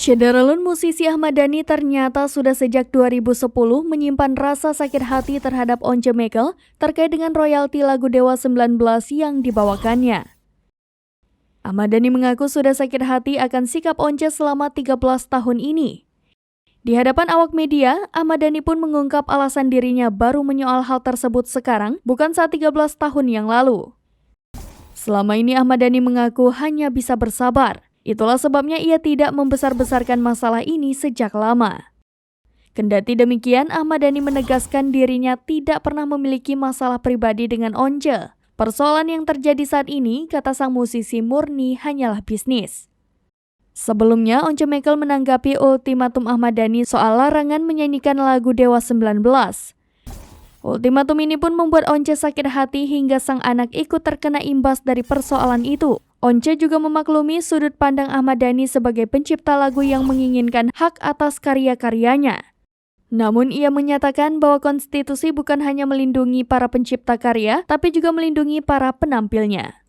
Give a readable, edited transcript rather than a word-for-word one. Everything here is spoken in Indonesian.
Cederalun musisi Ahmad Dhani ternyata sudah sejak 2010 menyimpan rasa sakit hati terhadap Once Mekel terkait dengan royalti lagu Dewa 19 yang dibawakannya. Ahmad Dhani mengaku sudah sakit hati akan sikap Once selama 13 tahun ini. Di hadapan awak media, Ahmad Dhani pun mengungkap alasan dirinya baru menyoal hal tersebut sekarang, bukan saat 13 tahun yang lalu. Selama ini Ahmad Dhani mengaku hanya bisa bersabar. Itulah sebabnya ia tidak membesar-besarkan masalah ini sejak lama. Kendati demikian, Ahmad Dhani menegaskan dirinya tidak pernah memiliki masalah pribadi dengan Once. Persoalan yang terjadi saat ini, kata sang musisi, murni hanyalah bisnis. Sebelumnya, Once Mekel menanggapi ultimatum Ahmad Dhani soal larangan menyanyikan lagu Dewa 19. Ultimatum ini pun membuat Once sakit hati hingga sang anak ikut terkena imbas dari persoalan itu. Once juga memaklumi sudut pandang Ahmad Dhani sebagai pencipta lagu yang menginginkan hak atas karya-karyanya. Namun ia menyatakan bahwa konstitusi bukan hanya melindungi para pencipta karya, tapi juga melindungi para penampilnya.